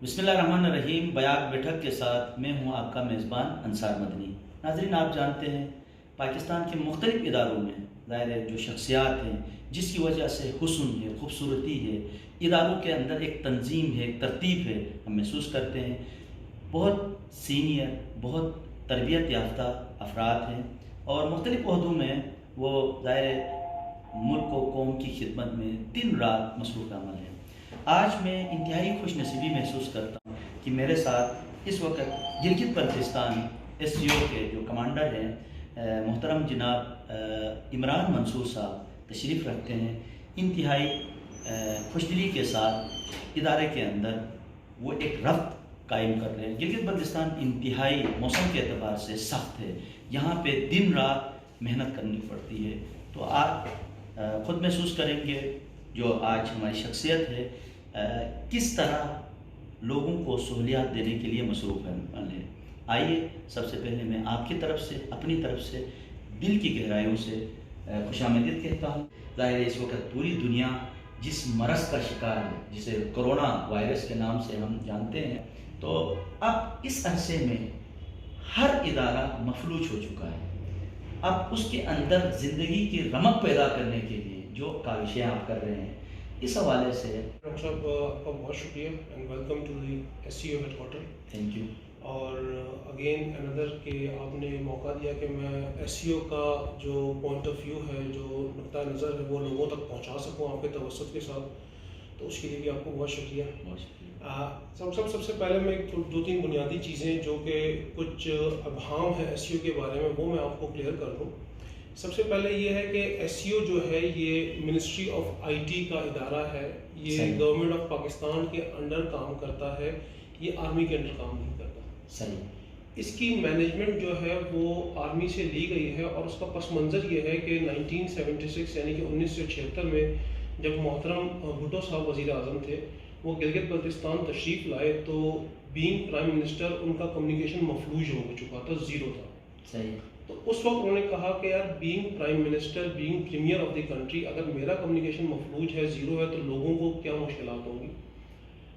بسم اللہ الرحمن الرحیم۔ بیاک بیٹھک کے ساتھ میں ہوں آپ کا میزبان انصار مدنی۔ ناظرین، آپ جانتے ہیں پاکستان کے مختلف اداروں میں ظاہر ہے جو شخصیات ہیں جس کی وجہ سے حسن ہے، خوبصورتی ہے، اداروں کے اندر ایک تنظیم ہے، ایک ترتیب ہے، ہم محسوس کرتے ہیں۔ بہت سینئر، بہت تربیت یافتہ افراد ہیں اور مختلف عہدوں میں وہ ظاہر ہے ملک و قوم کی خدمت میں دن رات مصروف عمل ہے۔ آج میں انتہائی خوش نصیبی محسوس کرتا ہوں کہ میرے ساتھ اس وقت گلگت بلتستان ایس سی او کے جو کمانڈر ہیں محترم جناب عمران منصور صاحب تشریف رکھتے ہیں۔ انتہائی خوش دلی کے ساتھ ادارے کے اندر وہ ایک ربط قائم کر رہے ہیں۔ گلگت بلتستان انتہائی موسم کے اعتبار سے سخت ہے، یہاں پہ دن رات محنت کرنی پڑتی ہے، تو آپ خود محسوس کریں گے جو آج ہماری شخصیت ہے کس طرح لوگوں کو سہولیات دینے کے لیے مصروف ہے۔ آئیے سب سے پہلے میں آپ کی طرف سے، اپنی طرف سے دل کی گہرائیوں سے خوش آمدید کہتا ہوں۔ ظاہر ہے اس وقت پوری دنیا جس مرض کا شکار ہے، جسے کرونا وائرس کے نام سے ہم جانتے ہیں، تو اب اس عرصے میں ہر ادارہ مفلوج ہو چکا ہے۔ اب اس کے اندر زندگی کی رمق پیدا کرنے کے لیے جو کاوشیں آپ کر رہے ہیں، اس حوالے سے ڈاکٹر صاحب آپ کا بہت شکریہ and welcome to the S C O headquarters. Thank you. اور اگین اندر کہ آپ نے موقع دیا کہ میں ایس سی او کا جو پوائنٹ آف ویو ہے، جو نقطۂ نظر ہے، وہ لوگوں تک پہنچا سکوں آپ کے توسط کے ساتھ، تو اس کے لیے بھی آپ کو بہت شکریہ۔ سب سے پہلے میں دو تین بنیادی چیزیں جو کہ کچھ ابہام ہے ایس سی او کے بارے میں، وہ میں آپ کو کلیئر کر دوں۔ سب سے پہلے یہ ہے کہ ایس سی او جو ہے یہ منسٹری آف آئی ٹی کا ادارہ ہے، یہ گورنمنٹ آف پاکستان کے انڈر کام کرتا ہے، یہ آرمی کے انڈر کام نہیں کرتا۔ صحیح۔ اس کی مینجمنٹ جو ہے وہ آرمی سے لی گئی ہے، اور اس کا پس منظر یہ ہے کہ 1976 یعنی کہ 1976 میں جب محترم بھٹو صاحب وزیر اعظم تھے، وہ گلگت بلتستان تشریف لائے تو بینگ پرائم منسٹر ان کا کمیونیکیشن مفلوج ہو چکا تھا، زیرو تھا۔ صحیح۔ تو اس وقت انہوں نے کہا کہ یار being prime minister, being premier of the country, اگر میرا کمیونیکیشن مفلوج ہے، زیرو ہے، تو لوگوں کو کیا مشکلات ہوں گی۔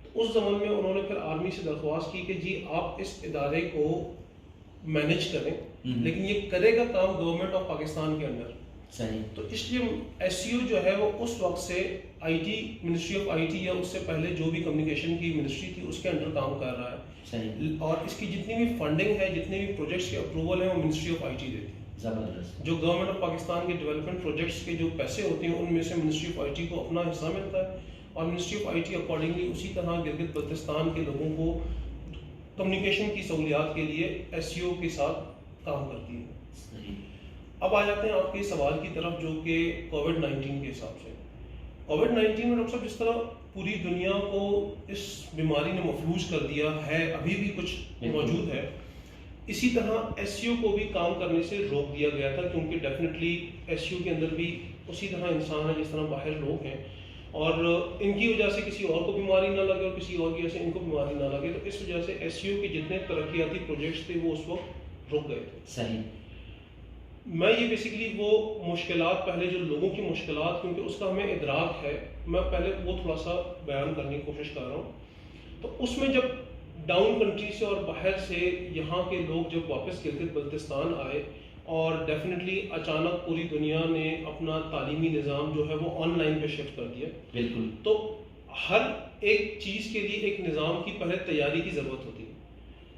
تو اس زمان میں انہوں نے پھر آرمی سے درخواست کی کہ جی آپ اس ادارے کو مینیج کریں، لیکن یہ کرے گا کام گورنمنٹ آف پاکستان کے اندر۔ صحیح۔ تو اس لیے ایس سی او جو ہے وہ اس وقت سے I T, ministry of I T یا اس سے پہلے جو بھی کمیونیکیشن کی منسٹری تھی اس کے انڈر کام کر رہا ہے۔ صحیح۔ اور اس کی جتنی بھی فنڈنگ ہے، جتنے بھی پروجیکٹس کے اپروول ہیں، وہ منسٹری آف آئی ٹی دیتی ہے۔ زبردست۔ جو گورنمنٹ آف پاکستان کے ڈیولپمنٹ پروجیکٹس کے جو پیسے ہوتے ہیں ان میں سے منسٹری آف آئی ٹی کو اپنا حصہ ملتا ہے، اور ministry of I T accordingly اسی طرح گلگت بلتستان کے لوگوں کو کمیونیکیشن کی سہولیات کے لیے ایس سی او کے ساتھ کام کرتی ہے۔ صحیح۔ اب آ جاتے ہیں آپ کے سوال کی طرف جو کہ کووڈ-19 کے حساب سے۔ کووڈ-19 میں ڈاکٹر صاحب جس طرح پوری دنیا کو اس بیماری نے مفلوج کر دیا ہے، ابھی بھی کچھ موجود ہے، اسی طرح ایس سی او کو بھی کام کرنے سے روک دیا گیا تھا، کیونکہ ڈیفینیٹلی ایس سی او کے اندر بھی اسی طرح انسان ہے جس طرح باہر لوگ ہیں، اور ان کی وجہ سے کسی اور کو بیماری نہ لگے اور کسی اور کی وجہ سے ان کو بیماری نہ لگے، تو اس وجہ سے ایس سی او کے جتنے ترقیاتی پروجیکٹس تھے وہ اس وقت رک گئے تھے۔ صحیح۔ میں یہ بیسیکلی وہ مشکلات، پہلے جو لوگوں کی مشکلات، کیونکہ اس کا ہمیں ادراک ہے، میں پہلے وہ تھوڑا سا بیان کرنے کی کوشش کر رہا ہوں۔ تو اس میں جب ڈاؤن کنٹری سے اور باہر سے یہاں کے لوگ جب واپس گلگت بلتستان آئے، اور ڈیفینیٹلی اچانک پوری دنیا نے اپنا تعلیمی نظام جو ہے وہ آن لائن پہ شفٹ کر دیا، بالکل، تو ہر ایک چیز کے لیے ایک نظام کی پہلے تیاری کی ضرورت ہوتی ہے۔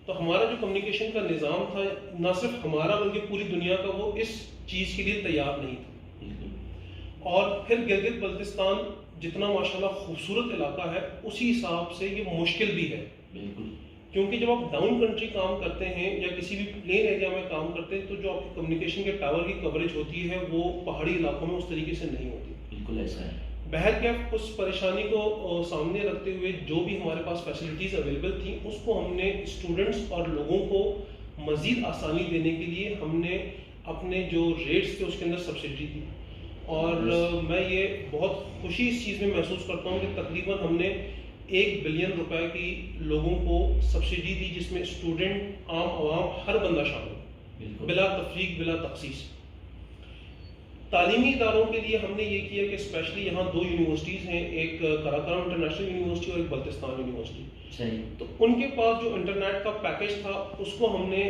تو ہمارا جو کمیونیکیشن کا نظام تھا، نہ صرف ہمارا بلکہ پوری دنیا کا، وہ اس چیز کے لیے تیار نہیں تھا۔ اور پھر گلگت بلتستان جتنا ماشاءاللہ خوبصورت علاقہ ہے، اسی حساب سے یہ مشکل بھی ہے، بالکل، کیونکہ جب آپ ڈاؤن کنٹری کام کرتے ہیں یا کسی بھی پلین ایریا میں کام کرتے ہیں، تو جو آپ کی کمیونیکیشن کے ٹاور کی کوریج ہوتی ہے وہ پہاڑی علاقوں میں اس طریقے سے نہیں ہوتی۔ بالکل ایسا ہے۔ بہرکیف اس پریشانی کو سامنے رکھتے ہوئے جو بھی ہمارے پاس فیسلٹیز اویلیبل تھیں، اس کو ہم نے اسٹوڈنٹس اور لوگوں کو مزید آسانی دینے کے لیے ہم نے اپنے جو ریٹس تھے اس کے اندر سبسڈی دی، اور میں یہ بہت خوشی اس چیز میں محسوس کرتا ہوں کہ تقریباً ہم نے 1 بلین روپے کی لوگوں کو سبسڈی دی، جس میں اسٹوڈنٹ، عام عوام، ہر بندہ شامل، بلا تفریق، بلا تخصیص۔ تعلیمی اداروں کے لیے ہم نے یہ کیا کہ اسپیشلی یہاں 2 یونیورسٹیز ہیں، ایک قراقرم انٹرنیشنل یونیورسٹی اور ایک بلتستان یونیورسٹی۔ صحیح. تو ان کے پاس جو انٹرنیٹ کا پیکیج تھا اس کو ہم نے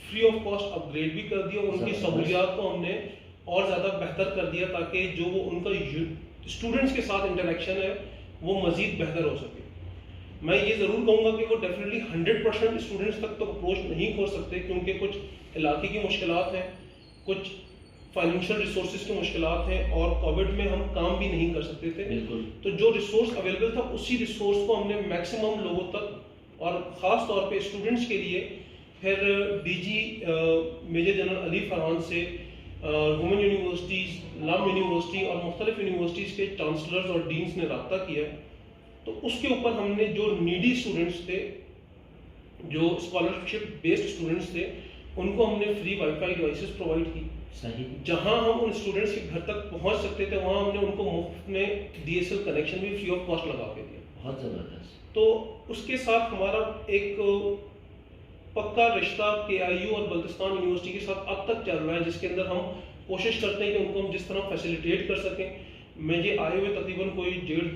free of cost upgrade بھی کر دیا اور ان کی سہولیات کو ہم نے اور زیادہ بہتر کر دیا تاکہ جو وہ ان کا اسٹوڈنٹس کے ساتھ انٹریکشن ہے وہ مزید بہتر ہو سکے. میں یہ ضرور کہوں گا کہ وہ ڈیفینیٹلی 100% اسٹوڈنٹس تک تو اپروچ نہیں کر سکتے کیونکہ کچھ علاقے کی مشکلات ہیں, کچھ فائنینشیل ریسورسز کی مشکلات ہیں اور کووڈ میں ہم کام بھی نہیں کر سکتے تھے. تو جو ریسورس اویلیبل تھا اسی ریسورس کو ہم نے میکسیمم لوگوں تک اور خاص طور پہ اسٹوڈنٹس کے لیے پھر ڈی جی میجر جنرل علی فرحان سے وومن یونیورسٹیز, لم یونیورسٹی اور مختلف یونیورسٹیز کے چانسلرز اور ڈینس نے رابطہ کیا. تو اس کے اوپر ہم نے جو نیڈی اسٹوڈنٹس تھے, جو اسکالرشپ بیسڈ اسٹوڈنٹس تھے, ان کو ہم نے free wi fi devices provide کی. صحیح. جہاں ہم ان اسٹوڈنٹس کے گھر تک پہنچ سکتے تھے وہاں ہم نے ان کو مفت میں DSL کنیکشن بھی فری آف کاسٹ لگا کے دیا. بہت زبردست. تو اس کے ساتھ ہمارا ایک پکا رشتہ KIU اور بلتستان یونیورسٹی کے ساتھ اب تک چل رہا ہے, جس کے اندر ہم کوشش کرتے ہیں کہ ان کو ہم جس طرح فیسیلیٹیٹ کر سکیں. مجھے آئے ہوئے تقریباً کوئی 1.5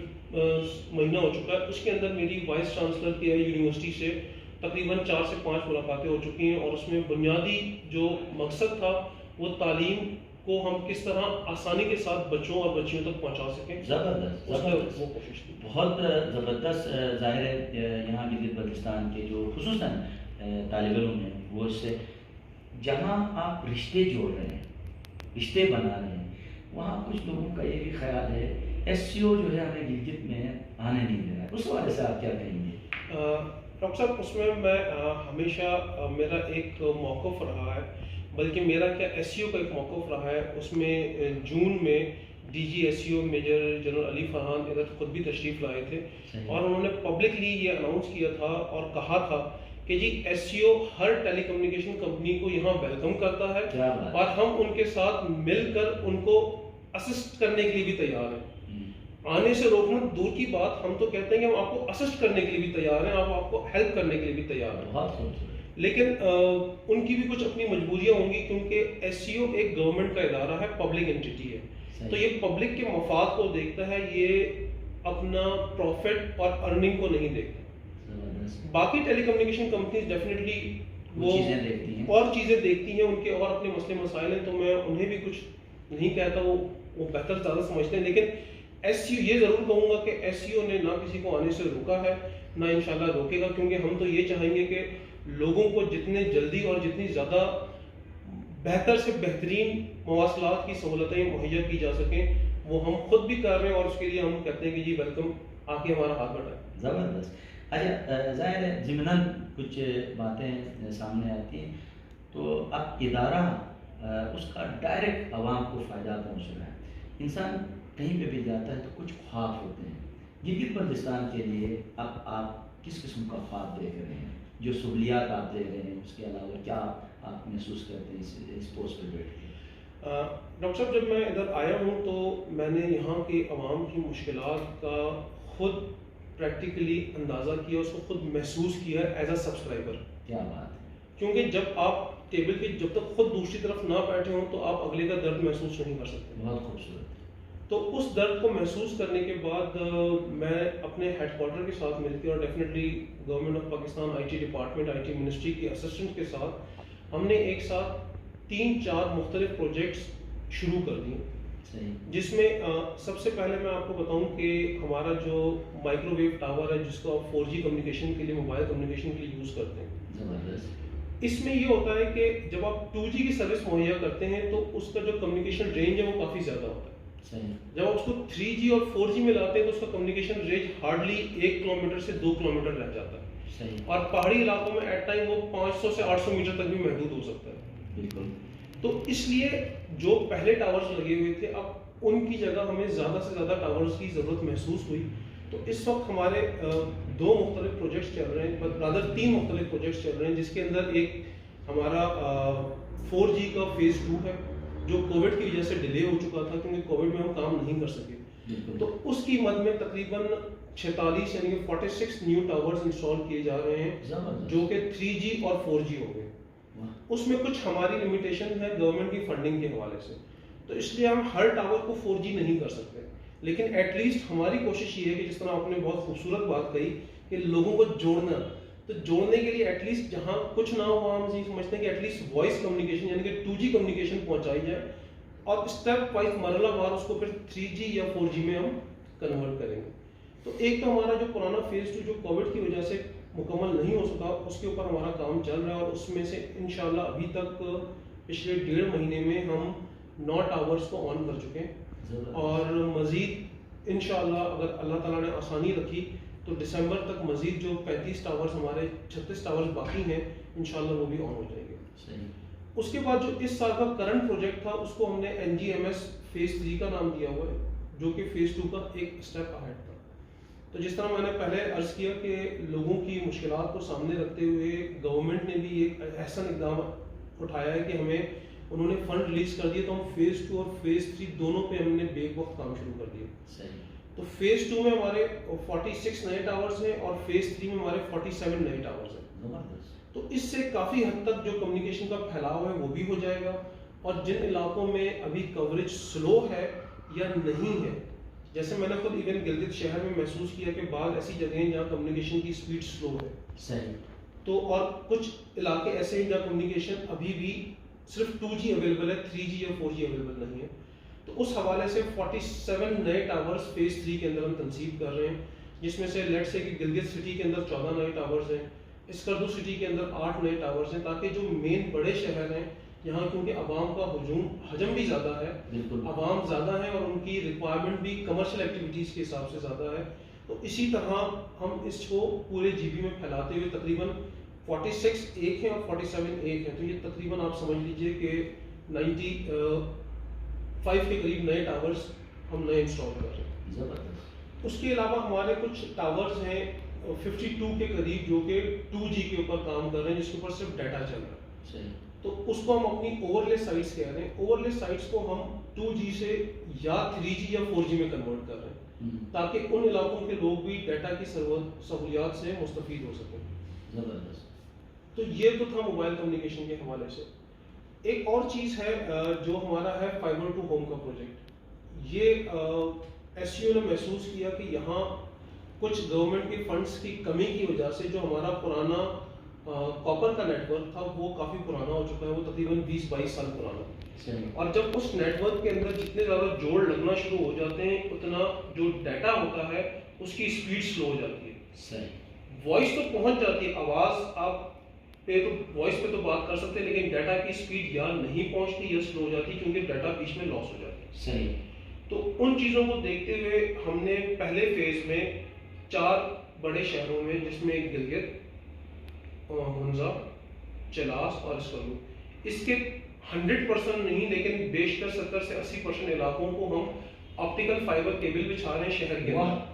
مہینہ ہو چکا ہے. اس کے اندر میری وائس چانسلر KIU یونیورسٹی سے تقریباً 4 سے 5 ملاقاتیں ہو چکی ہیں اور اس میں بنیادی جو مقصد تھا وہ تعلیم کو ہم کس طرح آسانی کے ساتھ بچوں اور بچیوں تک پہنچا سکیں. زبردست. وہ کوشش کی. بہت زبردست. ظاہر ہے یہاں گلگت بلتستان کے جو خصوصاً طالب علم ہیں وہ اس سے جہاں آپ رشتے جوڑ رہے ہیں, رشتے بنا رہے ہیں, وہاں کچھ لوگوں کا یہ بھی خیال ہے SCO جو ہے ہمیں گلگت میں آنے نہیں دے رہا ہے. اس حوالے سے آپ کیا کہیں گے؟ ڈاکٹر صاحب اس میں ہمیشہ میرا ایک موقف رہا ہے, بلکہ میرا کیا SCO کا ایک موقف رہا ہے. اس میں جون میں DG SCO میجر جنرل علی فرحان ادھر خود بھی تشریف لائے تھے اور انہوں نے پبلکلی یہ اناؤنس کیا تھا اور کہا تھا کہ جی SCO ہر ٹیلی کمیونیکیشن کمپنی کو یہاں ویلکم کرتا ہے اور ہم ان کے ساتھ مل کر ان کو اسسٹ کرنے کے لیے بھی تیار ہیں. آنے سے روکنا دور کی بات, ہم تو کہتے ہیں کہ ہم آپ کو اسسٹ کرنے کے لیے بھی تیار ہیں, آپ کو ہیلپ کرنے کے لیے بھی تیار ہیں. لیکن ان کی بھی کچھ اپنی مجبوریاں ہوں گی کیونکہ SCO ایک گورنمنٹ کا ادارہ ہے, پبلک انٹیٹی ہے, تو یہ پبلک کے مفاد کو دیکھتا ہے, یہ اپنا پروفٹ اور ارننگ کو نہیں دیکھتا. باقی ٹیلی کمیونیکیشن کمپنیز ڈیفینیٹلی وہ اور چیزیں دیکھتی ہیں, ان کے اور اپنے مسئلے مسائل ہیں, تو میں انہیں بھی کچھ نہیں کہتا, وہ بہتر زیادہ سمجھتے ہیں. لیکن SCO یہ ضرور کہوں گا کہ SCO نے نہ کسی کو آنے سے روکا ہے نہ انشاءاللہ روکے گا, کیونکہ ہم تو یہ چاہیں گے کہ لوگوں کو جتنے جلدی اور جتنی زیادہ بہتر سے بہترین مواصلات کی سہولتیں مہیا کی جا سکیں وہ ہم خود بھی کر رہے ہیں اور اس کے لیے ہم کہتے ہیں کہ جی ویلکم, آ کے ہمارا ہاتھ بٹائیں. زبردست. اچھا ظاہر ہے ضمناً کچھ باتیں سامنے آتی ہیں, تو اب ادارہ اس کا ڈائریکٹ عوام کو فائدہ پہنچ رہا ہے. انسان کہیں پہ بھی جاتا ہے تو کچھ خواب ہوتے ہیں. گلگت بلتستان کے لیے اب آپ کس قسم کا خواب دیکھ رہے ہیں, جو سہولیات آپ دے رہے ہیں, اس کے علاوہ کیا آپ محسوس کرتے ہیں اس پوسٹ پہ بیٹھ کے؟ ڈاکٹر صاحب جب میں ادھر آیا ہوں تو میں نے یہاں کے عوام کی مشکلات کا خود پریکٹیکلی اندازہ کیا, اس کو خود محسوس کیا ایز اے سبسکرائبر. کیا بات ہے. کیونکہ جب آپ ٹیبل کے جب تک خود دوسری طرف نہ بیٹھے ہوں تو آپ اگلے کا درد محسوس نہیں کر سکتے. بہت خوبصورت. تو اس درد کو محسوس کرنے کے بعد میں اپنے ہیڈ کوارٹر کے ساتھ مل کے اور definitely government of Pakistan IT department IT ministry کے اسسٹنٹ کے ساتھ ہم نے ایک ساتھ 3-4 مختلف پروجیکٹس شروع کر دیے, جس میں سب سے پہلے میں آپ کو بتاؤں کہ ہمارا جو مائکرو ویو ٹاور ہے جس کو آپ 4G کمیونیکیشن کے لیے, موبائل کمیونیکیشن کے لیے یوز کرتے ہیں, اس میں یہ ہوتا ہے کہ جب آپ 2G کی سروس مہیا کرتے ہیں تو اس کا جو کمیونیکیشن رینج ہے وہ کافی زیادہ ہوتا ہے. جب آپ اس کو 3G اور 4G میں لاتے ہیں تو اس کا کمیونیکیشن رینج ہارڈلی 1 کلومیٹر سے 2 کلومیٹر رہ جاتا ہے, اور پہاڑی علاقوں میں ایٹ ٹائم وہ 500 سے 800 میٹر تک بھی محدود ہو سکتا ہے. بالکل. تو اس لیے جو پہلے ٹاورز لگے ہوئے تھے اب ان کی جگہ ہمیں زیادہ سے زیادہ ٹاورز کی ضرورت محسوس ہوئی. تو اس وقت ہمارے 2 مختلف پروجیکٹس چل رہے ہیں, رادر 3 مختلف پروجیکٹس چل رہے ہیں, جس کے اندر ایک ہمارا 4G کا فیز 2 ہے جو کووڈ کی وجہ سے ڈیلے ہو چکا تھا کیونکہ کووڈ میں ہم کام نہیں کر سکے. تو اس کی مد میں تقریباً 46 یعنی کہ 46 نیو ٹاورز انسٹال کیے جا رہے ہیں جو کہ 3G اور 4G ہو گئے. اس میں کچھ ہماری لمیٹیشن ہے گورنمنٹ کی فنڈنگ کے حوالے سے, تو اس لیے ہم ہر ٹاور کو 4G نہیں کر سکتے, لیکن ایٹ لیسٹ ہماری کوشش یہ ہے کہ جس طرح آپ نے بہت خوبصورت بات کہی کہ کہ لوگوں کو جوڑنا. تو جوڑنے کے لیے ایٹ لیسٹ جہاں کچھ نہ ہو وہاں ہم یہ سمجھتے ہیں کہ ایٹ لیسٹ وائس کمیونیکیشن یعنی کہ 2G کمیونیکیشن پہنچائی جائے اور اسٹیپ وائز مرحلہ وار اس کو پھر 3G یا 4G میں ہم کنورٹ کریں گے. تو ایک تو ہمارا جو پرانا فیز 2 جو کووڈ کی وجہ سے مکمل نہیں ہو سکا اس کے اوپر ہمارا کام چل رہا ہے اور اس میں سے انشاءاللہ ابھی تک پچھلے 1.5 مہینے میں ہم 9 ٹاورز کو آن کر چکے ہیں اور مزید انشاءاللہ اگر اللہ تعالیٰ نے آسانی رکھی تو دسمبر تک مزید جو 35 ٹاورز ہمارے 36 ٹاورز باقی ہیں انشاءاللہ وہ بھی آن ہو جائیں گے. اس کے بعد جو اس سال کا کرنٹ پروجیکٹ تھا اس کو ہم نے NGMS فیز 3 کا نام دیا ہوا ہے جو کہ فیز 2 کا ایک اسٹیپ اہیڈ تھا. تو جس طرح میں نے پہلے عرض کیا کہ لوگوں کی مشکلات کو سامنے رکھتے ہوئے گورنمنٹ نے بھی ایک احسن اقدام اٹھایا ہے کہ ہمیں انہوں نے فنڈ ریلیز کر دیے تو ہم فیز 2 اور فیز 3 دونوں پہ ہم نے بیک وقت کام شروع کر دیا. تو فیز 2 میں ہمارے 46 نئے ٹاورز ہیں اور فیز 3 میں ہمارے 47 نئے ٹاورز ہیں. تو اس سے کافی حد تک جو کمیونیکیشن کا پھیلاؤ ہے وہ بھی ہو جائے گا اور جن علاقوں میں ابھی کوریج سلو ہے یا نہیں ہے جیسے میں نے خود ایون گلگت شہر میں محسوس کیا کہ بعض ایسی جگہیں ہیں جہاں کمیونیکیشن کی سپیڈ سلو ہے صحیح. تو اور کچھ علاقے ایسے ہیں جہاں کمیونیکیشن ابھی بھی صرف 2G اویلیبل ہے 3G یا 4G اویلیبل نہیں ہے. تو اس حوالے سے 47 نئے ٹاورز فیز 3 کے اندر ہم تنصیب کر رہے ہیں جس میں سے لیٹ سے کہ گلگت سٹی کے اندر 14 نئے ٹاورز ہیں, اسکردو سٹی کے اندر 8 نئے ٹاورز ہیں تاکہ جو مین بڑے شہر ہیں یہاں کیونکہ عوام کا حجم بھی زیادہ ہے, عوام زیادہ ہیں اور ان کی ریکوائرمنٹ بھی کمرشل ایکٹیویٹیز کے حساب سے زیادہ ہے. تو اسی طرح ہم اس کو پورے GB میں پھیلاتے ہوئے تقریباً 46 ایک ہیں اور 47 ایک ہیں تو یہ تقریباً آپ سمجھ لیجئے کہ 95 کے قریب نئے ٹاورز ہم نئے انسٹال کر رہے ہیں. اس کے علاوہ ہمارے کچھ ٹاورز ہیں 52 کے قریب جو کہ 2G کے اوپر کام کر رہے ہیں جس کے اوپر صرف ڈیٹا چل رہا ہے. تو اس کو ہم اپنی اوورلے سائٹس کہہ رہے ہیں. اوورلے سائٹس کو ہم 2G سے یا 3G یا 4G میں کنورٹ کر رہے ہیں تاکہ ان علاقوں کے لوگ بھی ڈیٹا کی سہولیات سے مستفید ہو سکیں. تو یہ تو تھا موبائل کمیونیکیشن کے حوالے سے. ایک اور چیز ہے جو ہمارا ہے فائبر ٹو ہوم کا پروجیکٹ. یہ SCO نے محسوس کیا کہ یہاں کچھ گورنمنٹ کے فنڈز کی کمی کی وجہ سے جو ہمارا پرانا کاپر کا نیٹ ورک تھا وہ کافی پرانا ہو چکا ہے, وہ تقریباً 20-22 سال پرانا. اور جب اس نیٹ ورک کے اندر جتنے زیادہ جوڑ لگنا شروع ہو جاتے ہیں اتنا جو ڈیٹا ہوتا ہے اس کی اسپیڈ سلو ہو جاتی ہے. وائس تو پہنچ جاتی ہے, آواز آپ پہ تو وائس پہ تو بات کر سکتے ہیں لیکن ڈیٹا کی اسپیڈ یا نہیں پہنچتی یا سلو ہو جاتی کیونکہ ڈیٹا بیچ میں لاس ہو جاتی ہے. صحیح. تو ان چیزوں کو دیکھتے ہوئے ہم نے پہلے فیز میں 4 بڑے شہروں میں جس میں گلگت, ہنزا, چلاس اور اسکردو, اس کے 100% نہیں لیکن بیشتر 70 سے 80% علاقوں کو ہم آپٹیکل فائبر کیبل بچھا رہے ہیں شہر کے اندر.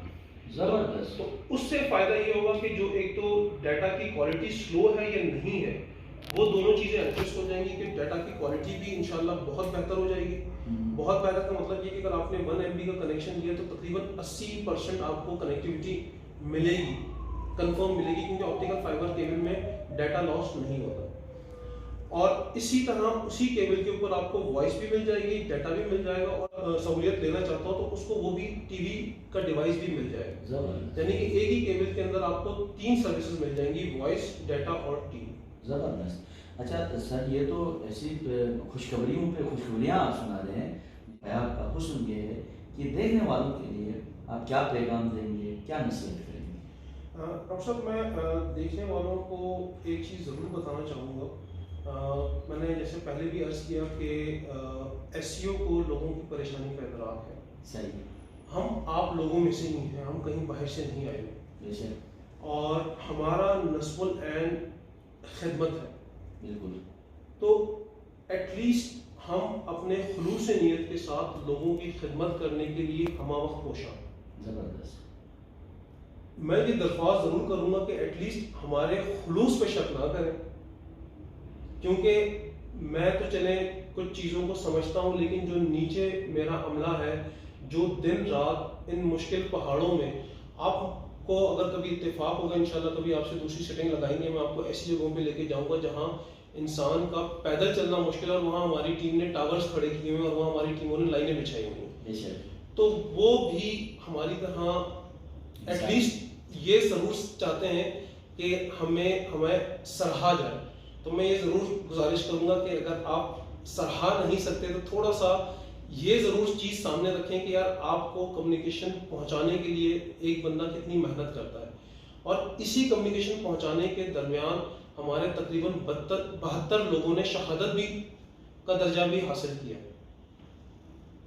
زبردست. تو اس سے فائدہ یہ ہوگا کہ جو ایک تو ڈیٹا کی کوالٹی سلو ہے یا نہیں ہے وہ دونوں چیزیں ایڈجسٹ ہو جائیں گی کہ ڈیٹا کی کوالٹی بھی انشاءاللہ بہت بہتر ہو جائے گی. بہت بہتر کا مطلب یہ کہ اگر آپ نے 1 MB کا کنیکشن لیا تو تقریباً 80% آپ کو کنیکٹیوٹی ملے گی, کنفرم ملے گی کیونکہ آپٹیکل فائبر کیبل میں ڈیٹا لاس نہیں ہوتا. اور اسی طرح اسی کیبل کے اوپر آپ کو وائس بھی مل جائے گی, ڈیٹا بھی مل جائے گا اور سہولیت لینا چاہتا ہو تو اس کو وہ بھی TV کا ڈیوائس بھی مل جائے گا. یعنی کہ ایک ہی کیبل کے اندر آپ کو 3 سروسز مل جائیں گی, وائس, ڈیٹا اور TV. زبردست. اچھا سر, یہ تو ایسی خوشخبریوں پہ خوشخبریاں آپ سنا رہے ہیں. آپ کا حسن یہ ہے کہ دیکھنے والوں کے لیے آپ کیا پیغام دیں گے, کیا نصیحت کریں گے؟ ڈاکٹر صاحب میں دیکھنے والوں کو ایک چیز ضرور بتانا چاہوں گا. میں نے جیسے پہلے بھی عرض کیا کہ SCO کو لوگوں کی پریشانی کا ادراک ہے. صحیح. ہم آپ لوگوں میں سے نہیں ہیں, ہم کہیں باہر سے نہیں آئے ہیں اور ہمارا نصب العین خدمت ہے. بالکل. تو ایٹ لیسٹ ہم اپنے خلوص نیت کے ساتھ لوگوں کی خدمت کرنے کے لیے ہمہ وقت کوشاں. زبردست. میں یہ درخواست ضرور کروں گا کہ ایٹ لیسٹ ہمارے خلوص پہ شک نہ کریں کیونکہ میں تو چلیں کچھ چیزوں کو سمجھتا ہوں لیکن جو نیچے میرا عملہ ہے جو دن رات ان مشکل پہاڑوں میں, آپ کو اگر کبھی اتفاق ہوگا انشاءاللہ کبھی آپ سے دوسری سیٹنگ لگائیں گے, میں آپ کو ایسی جگہوں پہ لے کے جاؤں گا جہاں انسان کا پیدل چلنا مشکل ہے اور وہاں ہماری ٹیم نے ٹاورز کھڑے کیے ہوئے اور وہاں ہماری ٹیموں نے لائنیں بچھائی ہوئی ہیں. تو وہ بھی ہماری طرح ایٹ لیسٹ یہ ضرور چاہتے ہیں کہ ہمیں سراہا جائے. تو میں یہ ضرور گزارش کروں گا کہ اگر آپ سراہا نہیں سکتے تو تھوڑا سا یہ ضرور چیز سامنے رکھیں کہ یار آپ کو کمیونیکیشن پہنچانے کے لیے ایک بندہ کتنی محنت کرتا ہے. اور اسی کمیونیکیشن پہنچانے کے درمیان ہمارے تقریباً 72 لوگوں نے شہادت بھی کا درجہ بھی حاصل کیا.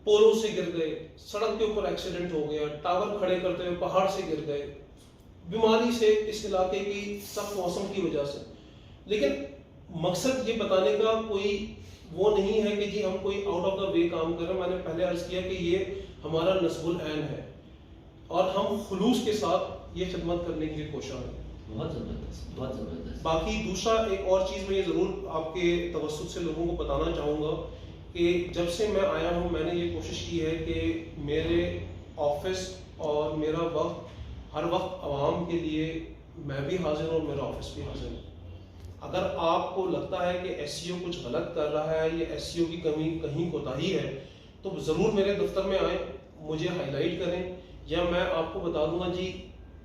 پولوں سے گر گئے, سڑک کے اوپر ایکسیڈنٹ ہو گیا, ٹاور کھڑے کرتے ہوئے پہاڑ سے گر گئے, بیماری سے, اس علاقے کی سخت موسم کی وجہ سے. لیکن مقصد یہ بتانے کا کوئی وہ نہیں ہے کہ جی ہم کوئی آؤٹ آف دا وے کام کر رہے ہیں. میں نے پہلے عرض کیا کہ یہ ہمارا نصب العین ہے اور ہم خلوص کے ساتھ یہ خدمت کرنے کی کوشش ہے. بہت زبردست, بہت زبردست. باقی دوسرا ایک اور چیز میں یہ ضرور آپ کے توسط سے لوگوں کو بتانا چاہوں گا کہ جب سے میں آیا ہوں میں نے یہ کوشش کی ہے کہ میرے آفس اور میرا وقت ہر وقت عوام کے لیے میں بھی حاضر ہوں اور میرا آفس بھی حاضر ہے. اگر آپ کو لگتا ہے کہ ایس سی او کچھ غلط کر رہا ہے یا ایس سی او کی کمی کہیں کوتاہی ہے تو ضرور میرے دفتر میں آئیں, مجھے ہائی لائٹ کریں, یا میں آپ کو بتا دوں گا جی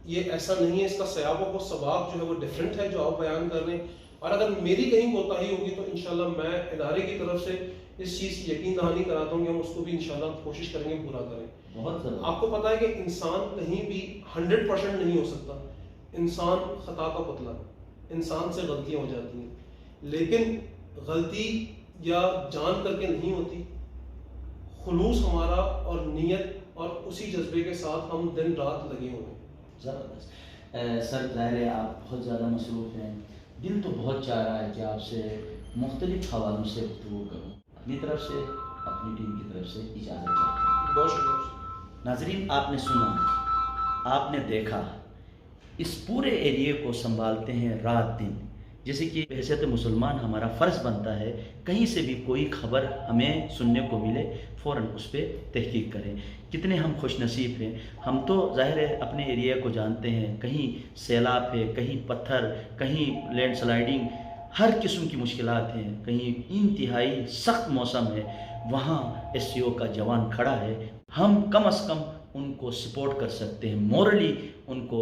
یہ ایسا نہیں ہے, اس کا سیاق و سباق جو ہے وہ ڈفرینٹ ہے جو آپ بیان کر رہے ہیں. اور اگر میری کہیں کوتاہی ہوگی تو انشاءاللہ میں ادارے کی طرف سے اس چیز کی یقین دہانی کراتا ہوں کہ ہم اس کو بھی انشاءاللہ کوشش کریں گے پورا کریں. بہت زبردست. آپ کو پتا ہے کہ انسان کہیں بھی 100% نہیں ہو سکتا. انسان خطا کا پتلا, انسان سے غلطیاں ہو جاتی ہیں, لیکن غلطی یا جان کر کے نہیں ہوتی. خلوص ہمارا اور نیت اور اسی جذبے کے ساتھ ہم دن رات لگے ہوئے ہیں. زبردست. سر ظاہر ہے آپ بہت زیادہ مصروف ہیں, دل تو بہت چاہ رہا ہے کہ آپ سے مختلف حوالوں سے گفتگو کروں. اپنی طرف سے, اپنی ٹیم کی طرف سے اجازت چاہتا ہوں. بہت شکریہ. ناظرین, آپ نے سنا, آپ نے دیکھا, اس پورے ایریے کو سنبھالتے ہیں رات دن. جیسے کہ بحیثیت مسلمان ہمارا فرض بنتا ہے کہیں سے بھی کوئی خبر ہمیں سننے کو ملے فوراً اس پہ تحقیق کریں. کتنے ہم خوش نصیب ہیں. ہم تو ظاہر ہے اپنے ایریا کو جانتے ہیں, کہیں سیلاب ہے, کہیں پتھر, کہیں لینڈ سلائیڈنگ, ہر قسم کی مشکلات ہیں, کہیں انتہائی سخت موسم ہے, وہاں ایس سی او کا جوان کھڑا ہے. ہم کم از کم ان کو سپورٹ کر سکتے ہیں, مورلی ان کو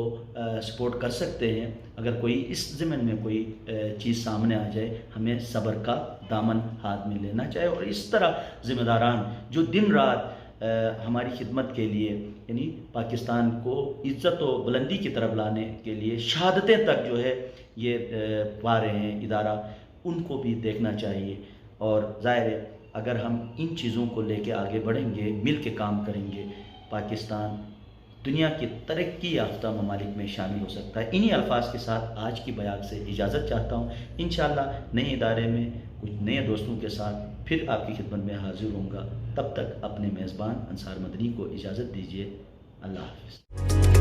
سپورٹ کر سکتے ہیں. اگر کوئی اس ضمن میں کوئی چیز سامنے آ جائے, ہمیں صبر کا دامن ہاتھ میں لینا چاہیے, اور اس طرح ذمہ داران جو دن رات ہماری خدمت کے لیے, یعنی پاکستان کو عزت و بلندی کی طرف لانے کے لیے شہادتیں تک جو ہے یہ پا رہے ہیں ادارہ, ان کو بھی دیکھنا چاہیے. اور ظاہر ہے اگر ہم ان چیزوں کو لے کے آگے بڑھیں گے, مل کے کام کریں گے, پاکستان دنیا کی ترقی یافتہ ممالک میں شامل ہو سکتا ہے. انہی الفاظ کے ساتھ آج کی بیان سے اجازت چاہتا ہوں. انشاءاللہ نئے ادارے میں کچھ نئے دوستوں کے ساتھ پھر آپ کی خدمت میں حاضر ہوں گا. تب تک اپنے میزبان انصار مدنی کو اجازت دیجیے. اللہ حافظ.